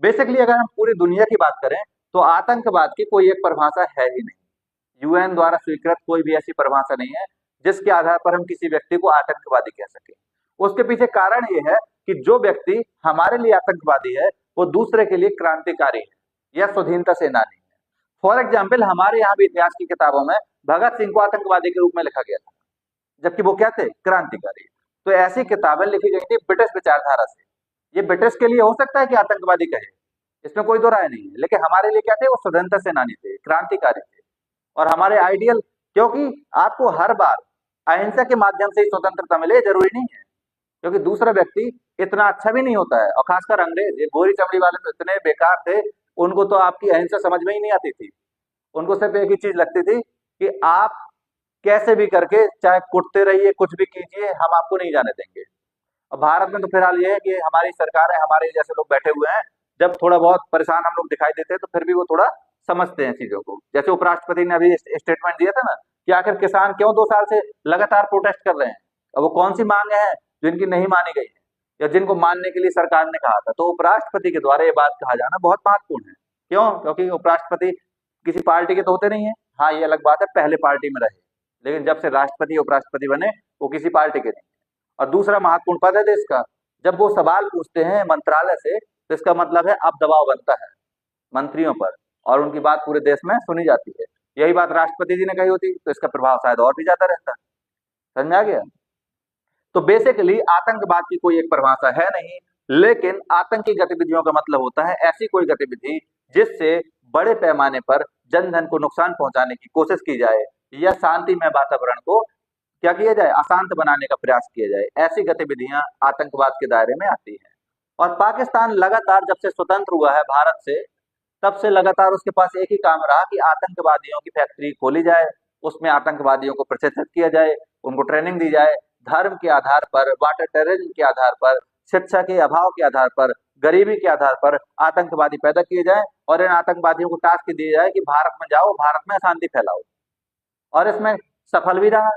Basically अगर हम पूरी दुनिया की बात करें तो आतंकवाद की कोई एक परिभाषा है ही नहीं। यूएन द्वारा स्वीकृत कोई भी ऐसी परिभाषा नहीं है जिसके आधार पर हम किसी व्यक्ति को आतंकवादी कह सके। उसके पीछे कारण ये है कि जो व्यक्ति हमारे लिए आतंकवादी है वो दूसरे के लिए क्रांतिकारी है या स्वाधीनता सेनानी है। फॉर एग्जाम्पल हमारे यहाँ भी इतिहास की किताबों में भगत सिंह को आतंकवादी के रूप में लिखा गया था, जबकि वो क्या थे, क्रांतिकारी। तो ऐसी किताबें लिखी गई थी ब्रिटिश विचारधारा से। ये ब्रिटिश के लिए हो सकता है कि आतंकवादी कहे, इसमें कोई दो राय नहीं है, लेकिन हमारे लिए क्या थे, वो स्वतंत्रता सेनानी थे, क्रांतिकारी थे। और हमारे आइडियल, क्योंकि आपको हर बार अहिंसा के माध्यम से ही स्वतंत्रता मिले जरूरी नहीं है, क्योंकि दूसरा व्यक्ति इतना अच्छा भी नहीं होता है। और खासकर अंग्रेज, ये गोरी चमड़ी वाले तो इतने बेकार थे, उनको तो आपकी अहिंसा समझ में ही नहीं आती थी। उनको सिर्फ एक ही चीज लगती थी कि आप कैसे भी करके चाहे कुटते रहिए, कुछ भी कीजिए, हम आपको नहीं जाने देंगे। अब भारत में तो फिलहाल ये है कि हमारी सरकार है, हमारे जैसे लोग बैठे हुए हैं, जब थोड़ा बहुत परेशान हम लोग दिखाई देते हैं तो फिर भी वो थोड़ा समझते हैं चीजों को। जैसे उपराष्ट्रपति ने अभी स्टेटमेंट दिया था ना कि आखिर किसान क्यों 2 साल से लगातार प्रोटेस्ट कर रहे हैं, और वो कौन सी मांगे हैं जो इनकी नहीं मानी गई है या जिनको मानने के लिए सरकार ने कहा था। तो उपराष्ट्रपति के द्वारा ये बात कहा जाना बहुत महत्वपूर्ण है। क्यों? क्योंकि उपराष्ट्रपति किसी पार्टी के तो होते नहीं है। हाँ, ये अलग बात है, पहले पार्टी में रहे, लेकिन जब से राष्ट्रपति उपराष्ट्रपति बने वो किसी पार्टी के नहीं। और दूसरा महत्वपूर्ण पद है देश का। जब वो सवाल पूछते हैं मंत्रालय से तो इसका मतलब है अब दबाव बनता है मंत्रियों पर, और उनकी बात पूरे देश में सुनी जाती है। यही बात राष्ट्रपति जी ने कही होती तो इसका प्रभाव शायद और भी ज्यादा रहता। समझ में आ गया? तो बेसिकली आतंकवाद की कोई एक परिभाषा है नहीं, लेकिन आतंकी गतिविधियों का मतलब होता है ऐसी कोई गतिविधि जिससे बड़े पैमाने पर जन धन को नुकसान पहुंचाने की कोशिश की जाए या शांतिमय वातावरण को क्या किया जाए, अशांत बनाने का प्रयास किया जाए। ऐसी गतिविधियां आतंकवाद के दायरे में आती हैं। और पाकिस्तान लगातार जब से स्वतंत्र हुआ है भारत से, तब से लगातार उसके पास एक ही काम रहा कि आतंकवादियों की फैक्ट्री खोली जाए, उसमें आतंकवादियों को प्रशिक्षित किया जाए, उनको ट्रेनिंग दी जाए, धर्म के आधार पर, वाटर टेररिज्म के आधार पर, शिक्षा के अभाव के आधार पर, गरीबी के आधार पर आतंकवादी पैदा किए जाए, और इन आतंकवादियों को टास्क दिया जाए कि भारत में जाओ, भारत में अशांति फैलाओ। और इसमें सफल भी रहा।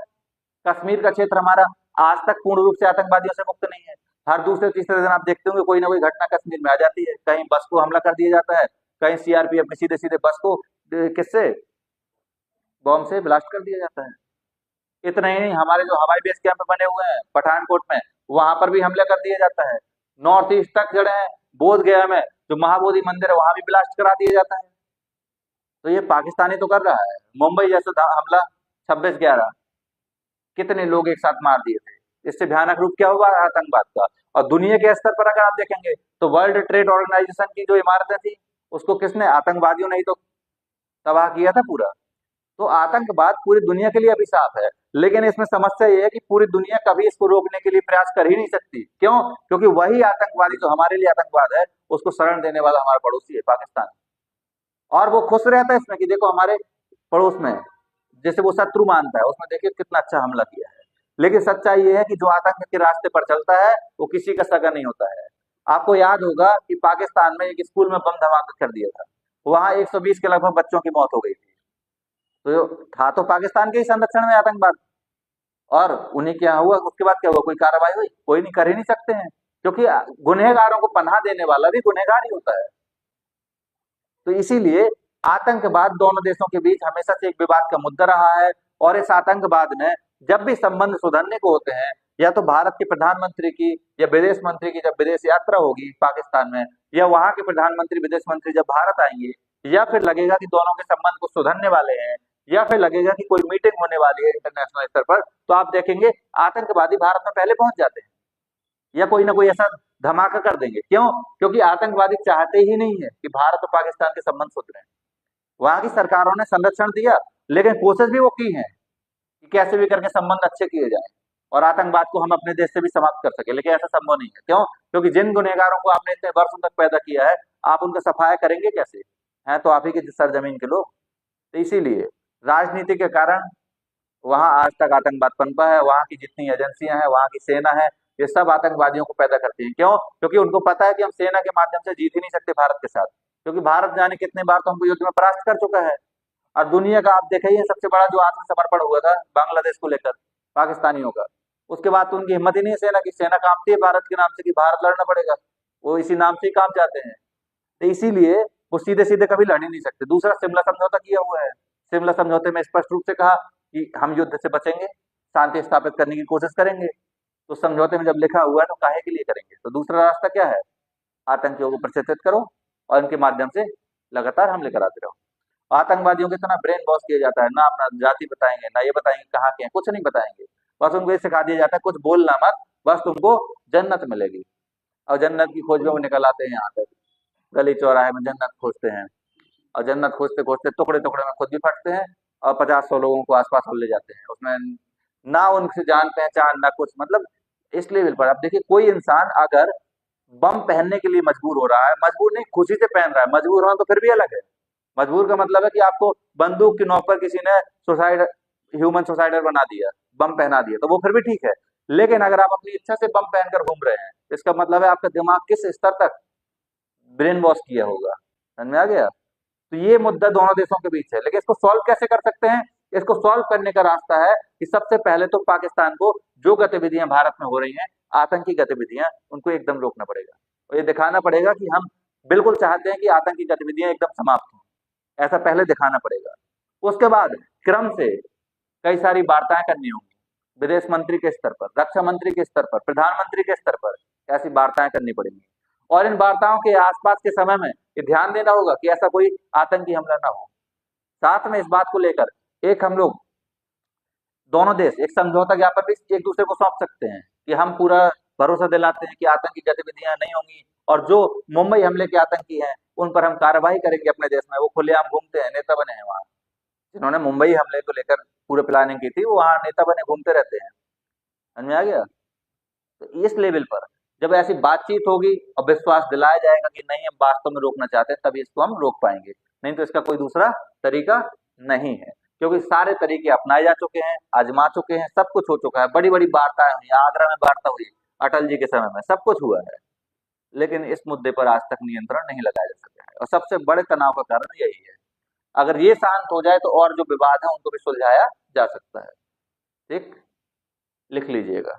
कश्मीर का क्षेत्र हमारा आज तक पूर्ण रूप से आतंकवादियों से मुक्त नहीं है। हर दूसरे तीसरे दिन आप देखते होंगे कोई ना कोई घटना कश्मीर में आ जाती है। कहीं बस को हमला कर दिया जाता है, कहीं सीआरपीएफ में सीधे सीधे बस को किससे, बॉम्ब से ब्लास्ट कर दिया जाता है। इतना ही नहीं, हमारे जो हवाई बेस कैंप बने हुए हैं पठानकोट में, वहां पर भी हमला कर दिया जाता है। नॉर्थ ईस्ट तक जड़े हैं, बोध गया में जो महाबोधि मंदिर है वहां भी ब्लास्ट करा दिया जाता है। तो ये पाकिस्तानी तो कर रहा है। मुंबई जैसा हमला 26/11, कितने लोग एक साथ मार दिए थे। इससे भयानक रूप क्या हुआ आतंकवाद का। और दुनिया के स्तर पर अगर आप देखेंगे तो वर्ल्ड ट्रेड ऑर्गेनाइजेशन की जो इमारतें थी उसको किसने, आतंकवादियों ने ही तो तबाह किया था पूरा। तो आतंकवाद पूरी दुनिया के लिए अभिशाप है, लेकिन इसमें समस्या ये है कि पूरी दुनिया कभी इसको रोकने के लिए प्रयास कर ही नहीं सकती। क्यों? क्योंकि वही आतंकवादी जो हमारे लिए आतंकवाद है उसको शरण देने वाला हमारा पड़ोसी है पाकिस्तान। और वो खुश रहता है इसमें कि देखो हमारे पड़ोस में, जैसे वो शत्रु मानता है, उसमें देखिए कितना अच्छा हमला किया है। लेकिन सच्चाई ये है कि जो आतंक के रास्ते पर चलता है वो किसी का सगा नहीं होता है। आपको याद होगा कि पाकिस्तान में एक स्कूल में बम धमाका कर दिया था, वहां 120 के लगभग बच्चों की मौत हो गई थी। तो था तो पाकिस्तान के ही संरक्षण में आतंकवाद, और उन्हीं के यहाँ हुआ। उसके बाद क्या हुआ, कोई कार्रवाई हुई? कोई नहीं, कर ही नहीं सकते हैं, क्योंकि गुनहगारों को पनाह देने वाला भी गुनहगार ही होता है। तो इसीलिए आतंकवाद दोनों देशों के बीच हमेशा से एक विवाद का मुद्दा रहा है। और इस आतंकवाद ने जब भी संबंध सुधरने को होते हैं, या तो भारत के प्रधानमंत्री की या विदेश मंत्री की जब विदेश यात्रा होगी पाकिस्तान में, या वहां के प्रधानमंत्री विदेश मंत्री जब भारत आएंगे, या फिर लगेगा कि दोनों के संबंध को सुधरने वाले हैं, या फिर लगेगा कि कोई मीटिंग होने वाली है इंटरनेशनल स्तर पर, तो आप देखेंगे आतंकवादी भारत में पहले पहुंच जाते हैं या कोई ना कोई ऐसा धमाका कर देंगे। क्यों? क्योंकि आतंकवादी चाहते ही नहीं है कि भारत और पाकिस्तान के संबंध सुधरे। वहां की सरकारों ने संरक्षण दिया, लेकिन कोशिश भी वो की है कि कैसे भी करके संबंध अच्छे किए जाएं और आतंकवाद को हम अपने देश से भी समाप्त कर सके, लेकिन ऐसा संभव नहीं है। क्यों? क्योंकि जिन गुनहगारों को आपने इतने वर्षों तक पैदा किया है, आप उनका सफाया करेंगे कैसे? हैं तो आप ही के सरजमीन के लोग। तो इसीलिए राजनीति के कारण वहां आज तक आतंकवाद पनपा है। वहां की जितनी एजेंसियां हैं, वहां की सेना है, ये सब आतंकवादियों को पैदा करती हैं। क्यों? क्योंकि उनको पता है कि हम सेना के माध्यम से जीत ही नहीं सकते भारत के साथ, क्योंकि भारत जाने कितने बार तो हमको युद्ध में परास्त कर चुका है। और दुनिया का आप देखिए सबसे बड़ा जो आत्मसमर्पण हुआ था बांग्लादेश को लेकर पाकिस्तानियों का, उसके बाद तो उनकी हिम्मत ही नहीं है सेना की। सेना कांपती है भारत के नाम से कि भारत लड़ना पड़ेगा, वो इसी नाम से ही काम चाहते हैं। तो इसीलिए वो सीधे सीधे कभी लड़ ही नहीं सकते। दूसरा, शिमला समझौता किया हुआ है। शिमला समझौते में स्पष्ट रूप से कहा कि हम युद्ध से बचेंगे, शांति स्थापित करने की कोशिश करेंगे। तो समझौते में जब लिखा हुआ है तो काहे के लिए करेंगे? तो दूसरा रास्ता क्या है? आतंकियों को प्रशिक्षित करो और इनके माध्यम से लगातार हमले कराते रहो। आतंकवादियों को इतना ब्रेन वॉश किया जाता है, ना अपना जाति बताएंगे, ना ये बताएंगे कहाँ के हैं, कुछ नहीं बताएंगे। बस उनको ये सिखा दिया जाता है कुछ बोलना मत, बस तुमको जन्नत मिलेगी। और जन्नत की खोज में वो निकल आते हैं यहाँ तक, गली चौराहे में जन्नत खोजते हैं, और जन्नत खोजते खोजते टुकड़े टुकड़े में खुद भी फटते हैं और 50-100 लोगों को आसपास और ले जाते हैं। उसमें ना उनसे जान पहचान ना कुछ, मतलब इस लेवल पर। अब देखिए, कोई इंसान अगर बम पहनने के लिए मजबूर हो रहा है, मजबूर नहीं, खुशी से पहन रहा है, मजबूर होना तो फिर भी अलग है। मजबूर का मतलब है कि आपको बंदूक की नोक पर किसी ने सुसाइड, ह्यूमन सुसाइडर बना दिया, बम पहना दिया, तो वो फिर भी ठीक है। लेकिन अगर आप अपनी इच्छा से बम पहनकर घूम रहे हैं, इसका मतलब है आपका दिमाग किस स्तर तक ब्रेन वॉश किया होगा। समझ में आ गया? तो ये मुद्दा दोनों देशों के बीच है, लेकिन इसको सॉल्व कैसे कर सकते हैं? इसको सॉल्व करने का रास्ता है कि सबसे पहले तो पाकिस्तान को जो गतिविधियां भारत में हो रही हैं, आतंकी गतिविधियां, उनको एकदम रोकना पड़ेगा। और ये दिखाना पड़ेगा कि हम बिल्कुल चाहते हैं कि आतंकी गतिविधियां एकदम समाप्त हों, ऐसा पहले दिखाना पड़ेगा। उसके बाद क्रम से कई सारी वार्ताएं करनी होंगी, विदेश मंत्री के स्तर पर, रक्षा मंत्री के स्तर पर, प्रधानमंत्री के स्तर पर ऐसी वार्ताएं करनी पड़ेंगी। और इन वार्ताओं के आसपास के समय में ये ध्यान देना होगा कि ऐसा कोई आतंकी हमला ना हो। साथ में इस बात को लेकर एक हम लोग दोनों देश एक समझौता ज्ञापन भी एक दूसरे को सौंप सकते हैं कि हम पूरा भरोसा दिलाते हैं कि आतंकी गतिविधियां नहीं होंगी, और जो मुंबई हमले के आतंकी हैं उन पर हम कार्रवाई करेंगे अपने देश में। वो खुलेआम घूमते हैं, नेता बने हैं वहां, जिन्होंने मुंबई हमले को लेकर पूरे प्लानिंग की थी, वो वहां नेता बने घूमते रहते हैं। समझ में आ गया? तो इस लेवल पर जब ऐसी बातचीत होगी और विश्वास दिलाया जाएगा कि नहीं, हम वास्तव में रोकना चाहते हैं, तभी इसको हम रोक पाएंगे। नहीं तो इसका कोई दूसरा तरीका नहीं है, क्योंकि सारे तरीके अपनाए जा चुके हैं, आजमा चुके हैं, सब कुछ हो चुका है। बड़ी बड़ी वार्ताएं हुई, आगरा में वार्ता हुई अटल जी के समय में, सब कुछ हुआ है, लेकिन इस मुद्दे पर आज तक नियंत्रण नहीं लगाया जा सका है। और सबसे बड़े तनाव का कारण यही है। अगर ये शांत हो जाए तो और जो विवाद है उनको भी सुलझाया जा सकता है। ठीक, लिख लीजिएगा।